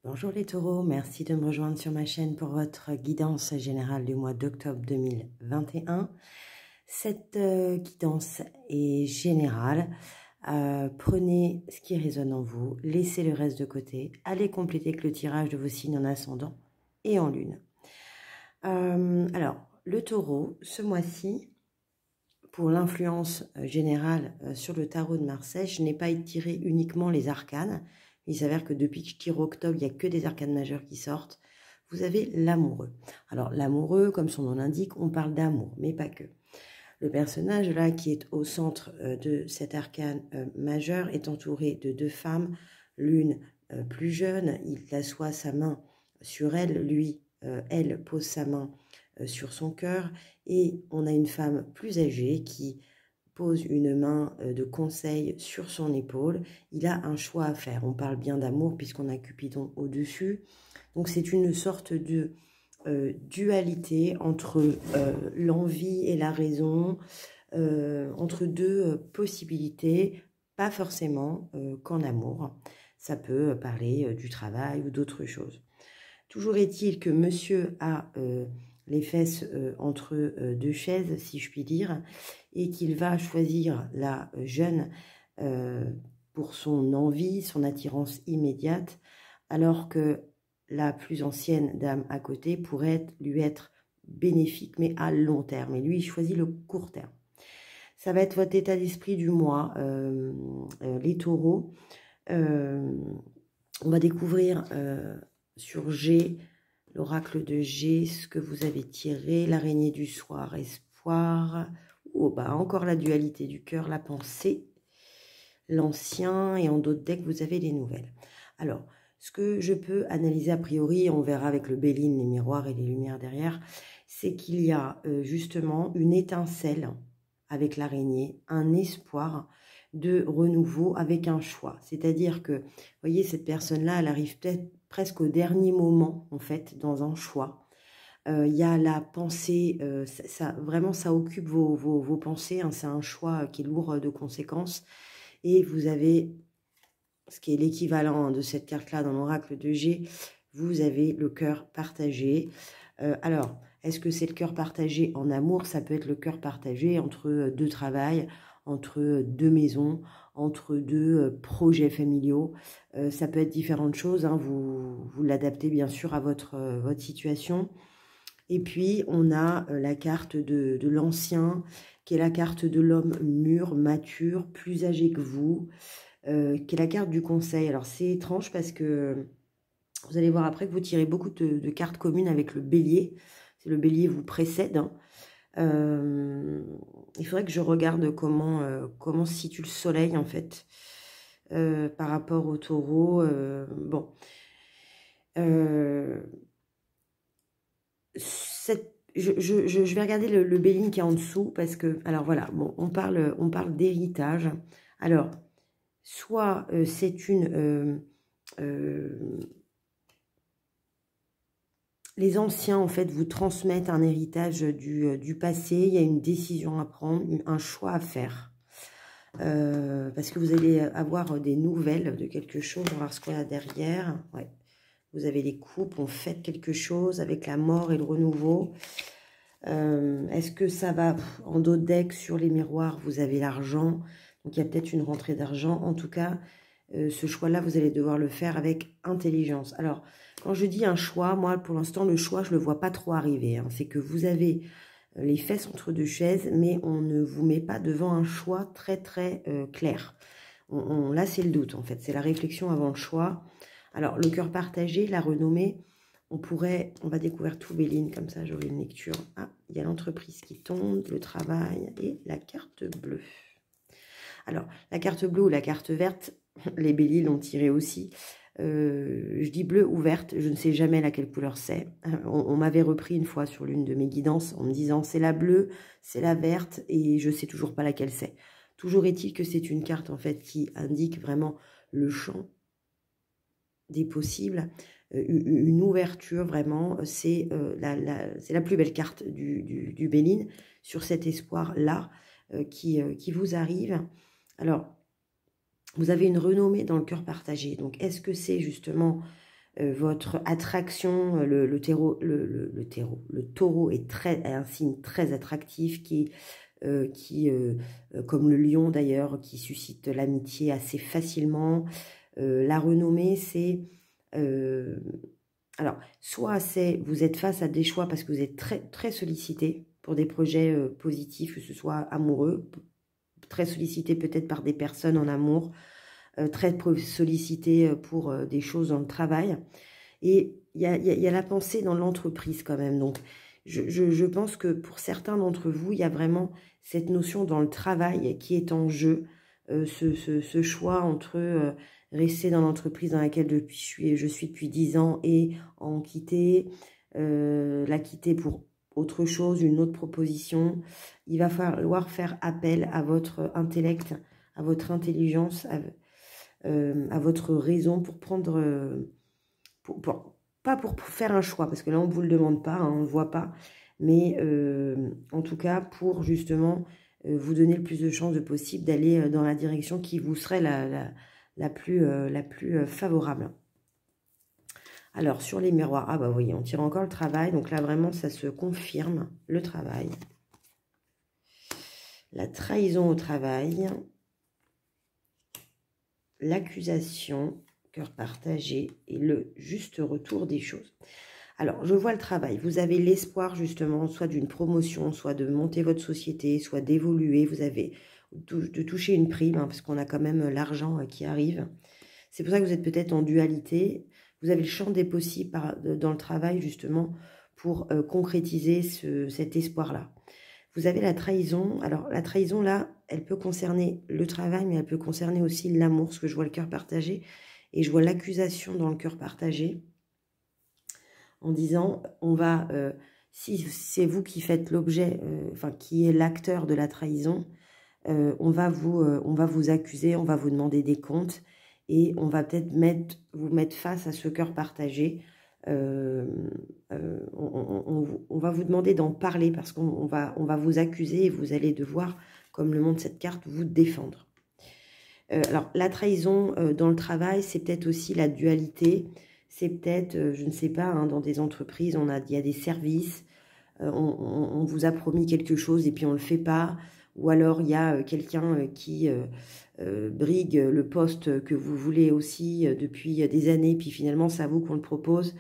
Bonjour les taureaux, merci de me rejoindre sur ma chaîne pour votre guidance générale du mois d'octobre 2021. Cette guidance est générale. Prenez ce qui résonne en vous, laissez le reste de côté, allez compléter avec le tirage de vos signes en ascendant et en lune. Alors, le taureau, ce mois-ci, pour l'influence générale sur le tarot de Marseille, je n'ai pas tiré uniquement les arcanes. Il s'avère que depuis que je tire octobre, il n'y a que des arcanes majeures qui sortent. Vous avez l'amoureux. Alors, l'amoureux, comme son nom l'indique, on parle d'amour, mais pas que. Le personnage là qui est au centre de cet arcane majeur est entouré de deux femmes, l'une plus jeune, il assoit sa main sur elle, lui, elle pose sa main sur son cœur, et on a une femme plus âgée qui pose une main de conseil sur son épaule. Il a un choix à faire. On parle bien d'amour puisqu'on a Cupidon au-dessus. Donc c'est une sorte de dualité entre l'envie et la raison, entre deux possibilités, pas forcément qu'en amour. Ça peut parler du travail ou d'autres choses. Toujours est-il que monsieur a les fesses entre deux chaises, si je puis dire, et qu'il va choisir la jeune pour son envie, son attirance immédiate, alors que la plus ancienne dame à côté pourrait lui être bénéfique, mais à long terme. Et lui, il choisit le court terme. Ça va être votre état d'esprit du mois, les taureaux. On va découvrir sur G, l'oracle de G, ce que vous avez tiré, l'araignée du soir, espoir, oh, bah, encore la dualité du cœur, la pensée, l'ancien, et en d'autres decks, vous avez les nouvelles. Alors, ce que je peux analyser a priori, on verra avec le Béline, les miroirs et les lumières derrière, c'est qu'il y a justement une étincelle avec l'araignée, un espoir de renouveau avec un choix. C'est-à-dire que, vous voyez, cette personne-là, elle arrive peut-être presque au dernier moment, en fait, dans un choix. Il y a la pensée, vraiment, ça occupe vos pensées, hein, c'est un choix qui est lourd de conséquences. Et vous avez, ce qui est l'équivalent de cette carte-là dans l'oracle de G, vous avez le cœur partagé. Alors, est-ce que c'est le cœur partagé en amour? Ça peut être le cœur partagé entre deux travails, entre deux maisons, entre deux projets familiaux. Ça peut être différentes choses, hein. Vous l'adaptez bien sûr à votre situation. Et puis, on a la carte de l'ancien, qui est la carte de l'homme mûr, mature, plus âgé que vous, qui est la carte du conseil. Alors, c'est étrange parce que vous allez voir après que vous tirez beaucoup de cartes communes avec le bélier. Le bélier vous précède, hein. Il faudrait que je regarde comment se situe le soleil, en fait, par rapport au taureau. Bon. Je vais regarder le Béline qui est en dessous, parce que, alors voilà, bon, on parle d'héritage. Alors, soit c'est une... les anciens, en fait, vous transmettent un héritage du passé. Il y a une décision à prendre, un choix à faire. Parce que vous allez avoir des nouvelles de quelque chose. On va voir ce qu'il y a derrière. Ouais. Vous avez les coupes, on fête quelque chose avec la mort et le renouveau. Est-ce que ça va en d'autres decks sur les miroirs? Vous avez l'argent. Donc, il y a peut-être une rentrée d'argent. En tout cas, ce choix-là, vous allez devoir le faire avec intelligence. Alors, quand je dis un choix, moi, pour l'instant, le choix, je ne le vois pas trop arriver, hein. C'est que vous avez les fesses entre deux chaises, mais on ne vous met pas devant un choix très, très clair. Là, c'est le doute, en fait. C'est la réflexion avant le choix. Alors, le cœur partagé, la renommée, on va découvrir tout Béline, comme ça, j'aurai une lecture. Ah, il y a l'entreprise qui tombe, le travail et la carte bleue. Alors, la carte bleue ou la carte verte, les béliers l'ont tiré aussi. Je dis bleue ou verte, je ne sais jamais laquelle couleur c'est. On m'avait repris une fois sur l'une de mes guidances en me disant c'est la bleue, c'est la verte, et je ne sais toujours pas laquelle c'est. Toujours est-il que c'est une carte en fait qui indique vraiment le champ des possibles, une ouverture vraiment. C'est la plus belle carte du Béline sur cet espoir-là qui vous arrive. Alors, vous avez une renommée dans le cœur partagé. Donc, est-ce que c'est justement votre attraction, le taureau est un signe très attractif comme le lion d'ailleurs, qui suscite l'amitié assez facilement. La renommée, c'est... alors, soit vous êtes face à des choix parce que vous êtes très, très sollicité pour des projets positifs, que ce soit amoureux, très sollicité peut-être par des personnes en amour, très sollicité pour des choses dans le travail. Et il y a la pensée dans l'entreprise quand même. Donc, je pense que pour certains d'entre vous, il y a vraiment cette notion dans le travail qui est en jeu, ce choix entre rester dans l'entreprise dans laquelle je suis depuis 10 ans et en quitter, la quitter pour autre chose, une autre proposition. Il va falloir faire appel à votre intellect, à votre intelligence, à votre raison pour prendre... pas pour faire un choix, parce que là, on ne vous le demande pas, hein, on ne le voit pas, mais en tout cas, pour justement vous donner le plus de chances possible d'aller dans la direction qui vous serait la plus favorable. Alors, sur les miroirs, ah bah oui, on tire encore le travail, donc là, vraiment, ça se confirme, le travail. La trahison au travail, l'accusation, cœur partagé et le juste retour des choses. Alors, je vois le travail. Vous avez l'espoir, justement, soit d'une promotion, soit de monter votre société, soit d'évoluer. Vous avez de toucher une prime, hein, parce qu'on a quand même l'argent qui arrive. C'est pour ça que vous êtes peut-être en dualité. Vous avez le champ des possibles dans le travail, justement, pour concrétiser cet espoir-là. Vous avez la trahison. Alors, la trahison, là, elle peut concerner le travail, mais elle peut concerner aussi l'amour, parce que je vois le cœur partagé. Et je vois l'accusation dans le cœur partagé en disant, si c'est vous qui faites l'objet, qui est l'acteur de la trahison, on va vous accuser, on va vous demander des comptes et on va peut-être vous mettre face à ce cœur partagé. On va vous demander d'en parler parce qu'on va vous accuser et vous allez devoir, comme le montre cette carte, vous défendre. Alors, la trahison dans le travail, c'est peut-être aussi la dualité. C'est peut-être, je ne sais pas, hein, dans des entreprises, il y a des services, on vous a promis quelque chose et puis on ne le fait pas. Ou alors, il y a quelqu'un qui brigue le poste que vous voulez aussi depuis des années, puis finalement, c'est à vous qu'on le propose.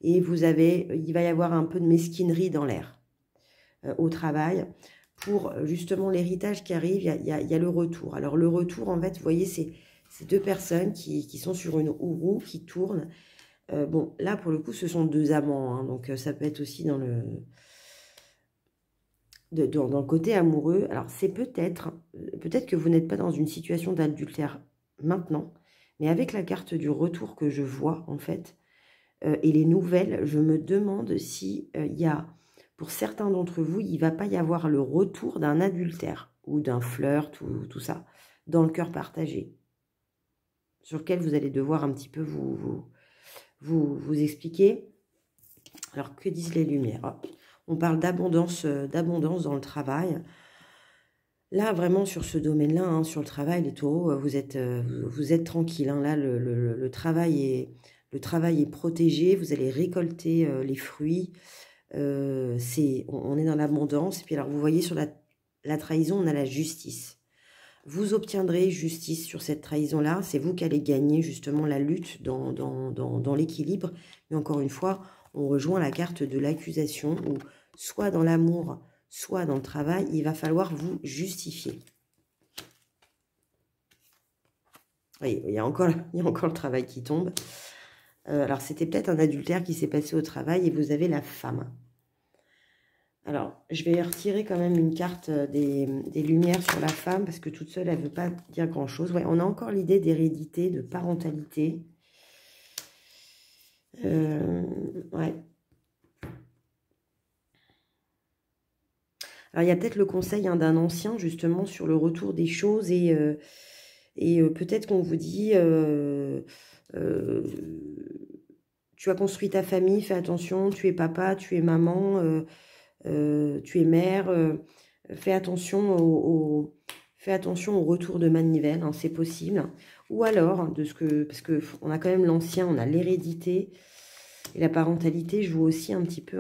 Et il va y avoir un peu de mesquinerie dans l'air au travail. Pour justement l'héritage qui arrive, il y a le retour. Alors le retour, en fait, vous voyez, c'est deux personnes qui sont sur une roue, qui tournent. Bon, là, pour le coup, ce sont deux amants. Hein, donc, ça peut être aussi dans le côté amoureux. Alors, c'est peut-être que vous n'êtes pas dans une situation d'adultère maintenant, mais avec la carte du retour que je vois, en fait, et les nouvelles, je me demande si il y a... Pour certains d'entre vous, il ne va pas y avoir le retour d'un adultère ou d'un flirt ou tout ça dans le cœur partagé, sur lequel vous allez devoir un petit peu vous expliquer. Alors, que disent les lumières? On parle d'abondance dans le travail. Là, vraiment, sur ce domaine-là, hein, sur le travail, les taureaux, vous êtes tranquille. Hein, là, le travail est protégé. Vous allez récolter les fruits. On est dans l'abondance. Et puis alors, vous voyez, sur la trahison, on a la justice. Vous obtiendrez justice sur cette trahison-là. C'est vous qui allez gagner justement la lutte dans l'équilibre. Mais encore une fois, on rejoint la carte de l'accusation où soit dans l'amour, soit dans le travail, il va falloir vous justifier. Oui, il y a encore le travail qui tombe. Alors, c'était peut-être un adultère qui s'est passé au travail et vous avez la femme. Alors, je vais retirer quand même une carte des lumières sur la femme parce que toute seule, elle ne veut pas dire grand-chose. Ouais, on a encore l'idée d'hérédité, de parentalité. Ouais. Alors, il y a peut-être le conseil hein, d'un ancien, justement, sur le retour des choses. Et peut-être qu'on vous dit, tu as construit ta famille, fais attention, tu es papa, tu es maman, tu es mère. Fais attention au retour de manivelle, hein, c'est possible. Ou alors, de ce que, parce qu'on a quand même l'ancien, on a l'hérédité et la parentalité joue aussi un petit peu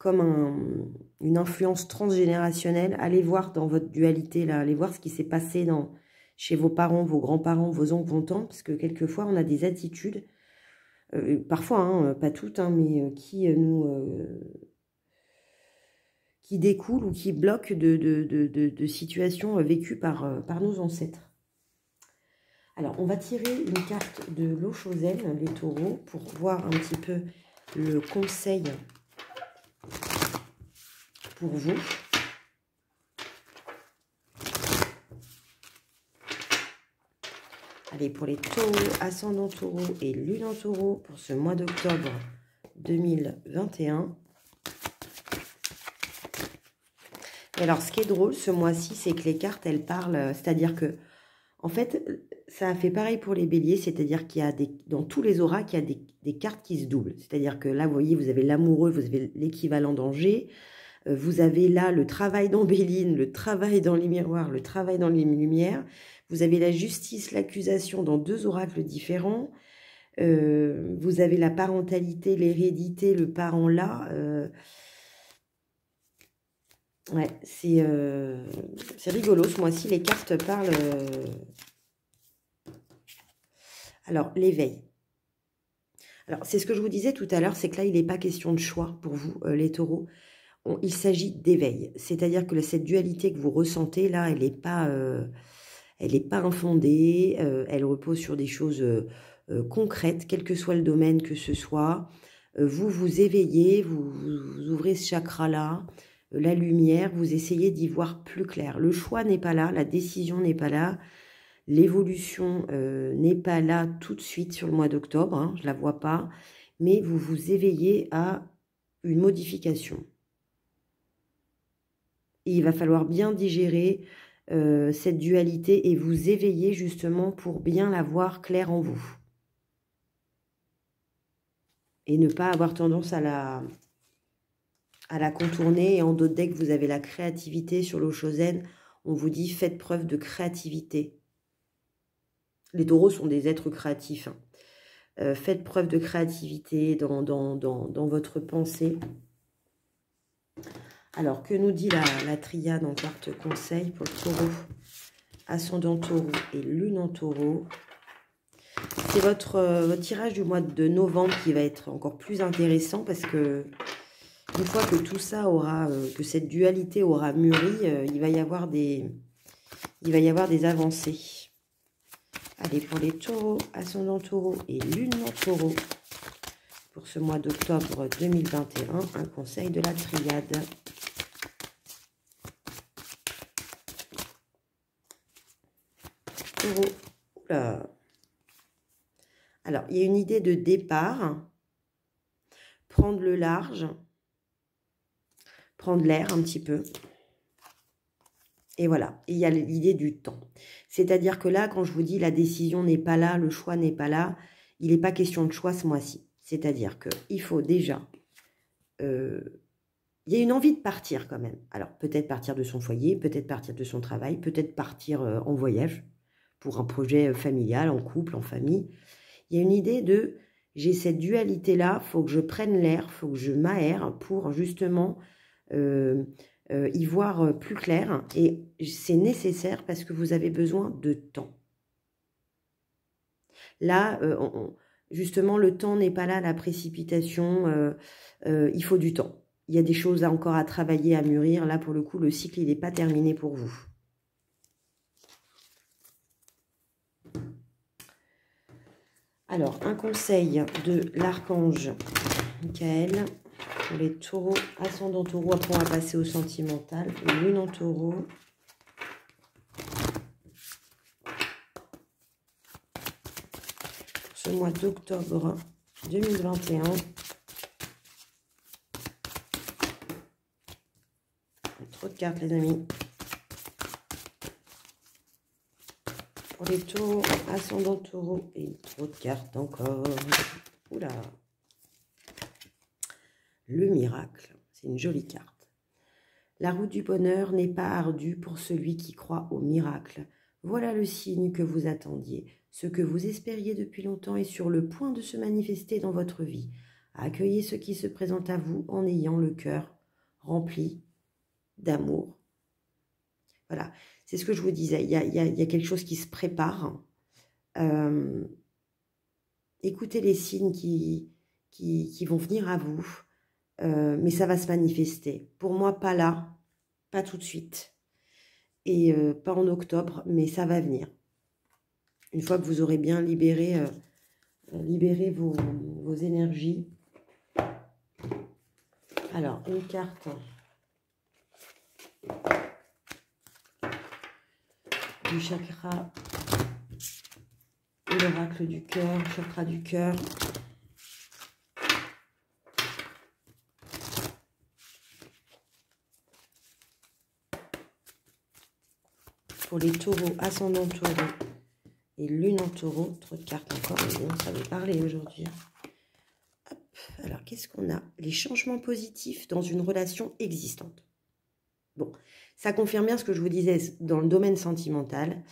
une influence transgénérationnelle. Allez voir dans votre dualité, là, allez voir ce qui s'est passé chez vos parents, vos grands-parents, vos oncles, vos tantes, parce que quelquefois, on a des attitudes, parfois, hein, pas toutes, hein, mais qui découlent ou qui bloquent de situations vécues par nos ancêtres. Alors, on va tirer une carte de l'eau chauzaine, les taureaux, pour voir un petit peu le conseil pour vous. Allez, pour les taureaux, ascendant taureau et lune en taureau, pour ce mois d'octobre 2021. Et alors, ce qui est drôle ce mois-ci, c'est que les cartes, elles parlent, c'est-à-dire que, en fait, ça a fait pareil pour les béliers, c'est-à-dire qu'il y a dans tous les oracles, il y a des cartes qui se doublent. C'est-à-dire que là, vous voyez, vous avez l'amoureux, vous avez l'équivalent d'Angers, vous avez là le travail dans Béline, le travail dans les miroirs, le travail dans les lumières, vous avez la justice, l'accusation dans deux oracles différents, vous avez la parentalité, l'hérédité, le parent là. Ouais, c'est rigolo ce mois-ci, les cartes parlent... Alors, l'éveil. Alors, c'est ce que je vous disais tout à l'heure, c'est que là, il n'est pas question de choix pour vous, les taureaux. Il s'agit d'éveil. C'est-à-dire que cette dualité que vous ressentez, là, elle n'est pas infondée, elle repose sur des choses concrètes, quel que soit le domaine que ce soit. Vous vous éveillez, vous ouvrez ce chakra-là, la lumière, vous essayez d'y voir plus clair. Le choix n'est pas là, la décision n'est pas là. L'évolution n'est pas là tout de suite sur le mois d'octobre, hein, je ne la vois pas, mais vous vous éveillez à une modification. Et il va falloir bien digérer cette dualité et vous éveiller justement pour bien la voir claire en vous. Et ne pas avoir tendance à la contourner. Et en d'autres decks, vous avez la créativité sur l'eau chauzaine. On vous dit, faites preuve de créativité. Les taureaux sont des êtres créatifs. Hein. Faites preuve de créativité dans votre pensée. Alors, que nous dit la triade en carte conseil pour le taureau, ascendant taureau et lune en taureau? C'est votre tirage du mois de novembre qui va être encore plus intéressant parce que une fois que tout ça aura, que cette dualité aura mûri, il va y avoir des avancées. Allez, pour les taureaux, ascendant taureau et lune en taureau, pour ce mois d'octobre 2021, un conseil de la triade. Taureau, oula. Alors, il y a une idée de départ, prendre le large, prendre l'air un petit peu. Et voilà, il y a l'idée du temps. C'est-à-dire que là, quand je vous dis la décision n'est pas là, le choix n'est pas là, il n'est pas question de choix ce mois-ci. C'est-à-dire qu'il faut déjà... il y a une envie de partir quand même. Alors, peut-être partir de son foyer, peut-être partir de son travail, peut-être partir en voyage pour un projet familial, en couple, en famille. Il y a une idée de, j'ai cette dualité-là, il faut que je prenne l'air, il faut que je m'aère pour justement y voir plus clair. Et c'est nécessaire parce que vous avez besoin de temps. Là, justement, le temps n'est pas là, la précipitation, il faut du temps. Il y a des choses encore à travailler, à mûrir. Là, pour le coup, le cycle, il n'est pas terminé pour vous. Alors, un conseil de l'archange Michael pour les taureaux, ascendant taureau. Après, on va passer au sentimental. Lune en taureau. Pour ce mois d'octobre 2021. Trop de cartes, les amis. Pour les taureaux, ascendant taureau et trop de cartes encore. Oula. Le miracle, c'est une jolie carte. La route du bonheur n'est pas ardue pour celui qui croit au miracle. Voilà le signe que vous attendiez. Ce que vous espériez depuis longtemps est sur le point de se manifester dans votre vie. Accueillez ce qui se présente à vous en ayant le cœur rempli d'amour. Voilà, c'est ce que je vous disais. Il y a quelque chose qui se prépare. Écoutez les signes qui vont venir à vous. Mais ça va se manifester. Pour moi, pas là, pas tout de suite. Et pas en octobre, mais ça va venir. Une fois que vous aurez bien libéré vos énergies. Alors, une carte du chakra, l'oracle du cœur, chakra du cœur. Pour les taureaux, ascendant taureau et lune en taureau. Trop de cartes encore, mais bon, ça va parler aujourd'hui. Hop, alors qu'est-ce qu'on a? Les changements positifs dans une relation existante. Bon, ça confirme bien ce que je vous disais dans le domaine sentimental.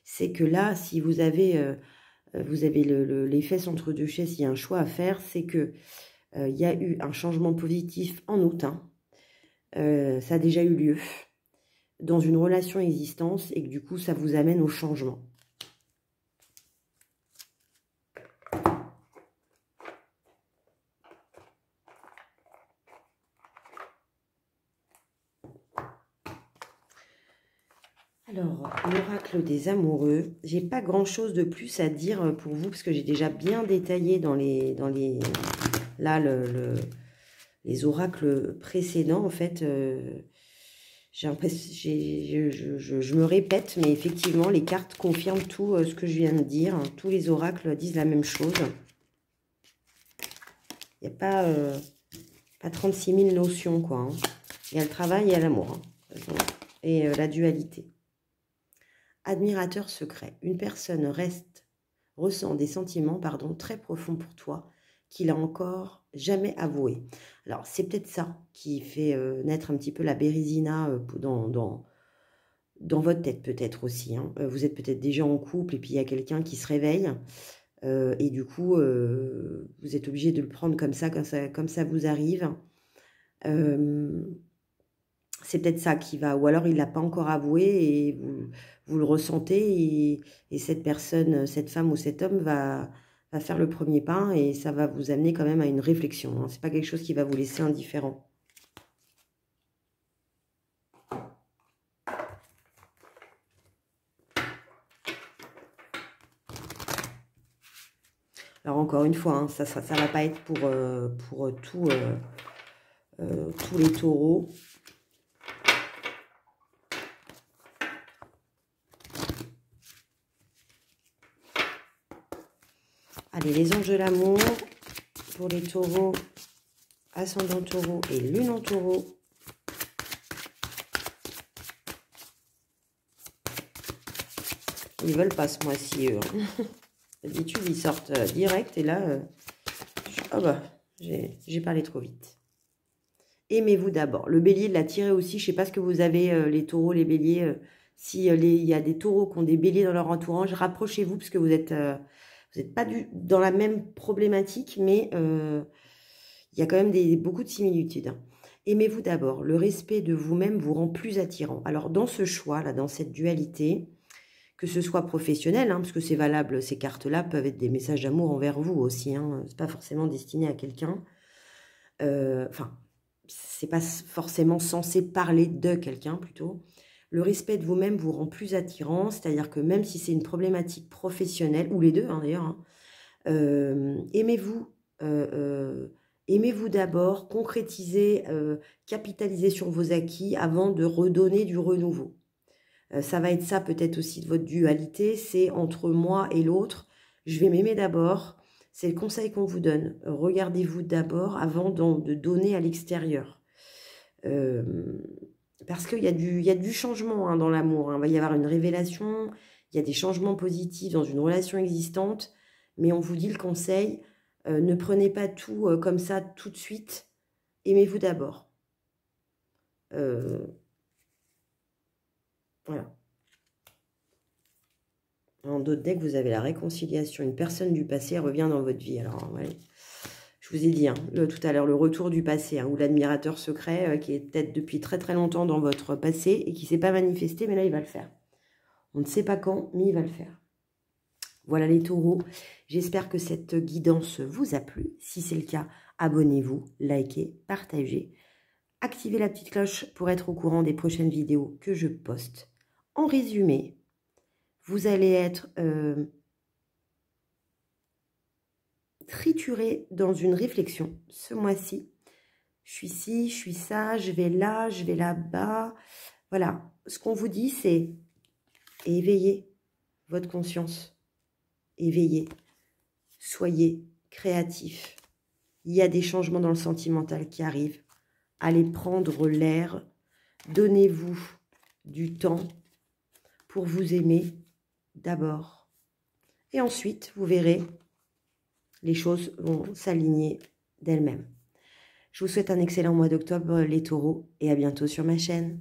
C'est que là, si vous avez les fesses entre deux chaises, il y a un choix à faire, c'est que il y a eu un changement positif en août. Ça a déjà eu lieu dans une relation existante et que du coup, ça vous amène au changement. Alors, l'oracle des amoureux, j'ai pas grand chose de plus à dire pour vous parce que j'ai déjà bien détaillé les oracles précédents. En fait, j'ai l'impression, je me répète, mais effectivement, les cartes confirment tout ce que je viens de dire. Tous les oracles disent la même chose. Il n'y a pas 36 000 notions, quoi. Il y a le travail et il y a l'amour. Et la dualité. Admirateur secret. Une personne ressent des sentiments très profonds pour toi qu'il a encore jamais avoué. Alors, c'est peut-être ça qui fait naître un petit peu la bérésina dans votre tête, peut-être aussi. Vous êtes peut-être déjà en couple et puis il y a quelqu'un qui se réveille. Et du coup, vous êtes obligé de le prendre comme ça vous arrive. C'est peut-être ça qui va, ou alors il ne l'a pas encore avoué et vous le ressentez et cette personne, cette femme ou cet homme va faire le premier pas et ça va vous amener quand même à une réflexion. Ce n'est pas quelque chose qui va vous laisser indifférent. Alors encore une fois, ça ne va pas être pour tous les taureaux. Allez, les anges de l'amour pour les taureaux, ascendant taureau et lune en taureau. Ils veulent pas ce mois-ci, eux. D'habitude, ils sortent direct et là, j'ai parlé trop vite. Aimez-vous d'abord. Le bélier l'a tiré aussi. Je ne sais pas ce que vous avez, les taureaux, les béliers. Si il y a des taureaux qui ont des béliers dans leur entourage, rapprochez-vous parce que vous n'êtes pas dans la même problématique, mais il y a quand même beaucoup de similitudes. Aimez-vous d'abord. Le respect de vous-même vous rend plus attirant. Alors, dans ce choix, là, dans cette dualité, que ce soit professionnel, parce que c'est valable, ces cartes-là peuvent être des messages d'amour envers vous aussi. Ce n'est pas forcément destiné à quelqu'un. C'est pas forcément censé parler de quelqu'un, plutôt. Le respect de vous-même vous rend plus attirant, c'est-à-dire que même si c'est une problématique professionnelle, ou les deux d'ailleurs, aimez-vous d'abord, concrétisez, capitalisez sur vos acquis avant de redonner du renouveau. Ça va être ça peut-être aussi de votre dualité, c'est entre moi et l'autre, je vais m'aimer d'abord. C'est le conseil qu'on vous donne. Regardez-vous d'abord avant de donner à l'extérieur. Parce qu'il y a du changement dans l'amour. Il va y avoir une révélation, il y a des changements positifs dans une relation existante. Mais on vous dit le conseil, ne prenez pas tout comme ça tout de suite. Aimez-vous d'abord. Voilà. En d'autres decks, vous avez la réconciliation. Une personne du passé revient dans votre vie. Alors, ouais, je vous ai dit tout à l'heure, le retour du passé, ou l'admirateur secret qui est peut-être depuis très très longtemps dans votre passé et qui ne s'est pas manifesté, mais là, il va le faire. On ne sait pas quand, mais il va le faire. Voilà les taureaux. J'espère que cette guidance vous a plu. Si c'est le cas, abonnez-vous, likez, partagez. Activez la petite cloche pour être au courant des prochaines vidéos que je poste. En résumé, vous allez être trituré dans une réflexion ce mois-ci. Je suis ci, je suis ça, je vais là-bas. Voilà, ce qu'on vous dit, c'est éveillez votre conscience. Éveillez. Soyez créatif. Il y a des changements dans le sentimental qui arrivent. Allez prendre l'air. Donnez-vous du temps pour vous aimer d'abord. Et ensuite, vous verrez, les choses vont s'aligner d'elles-mêmes. Je vous souhaite un excellent mois d'octobre, les taureaux, et à bientôt sur ma chaîne.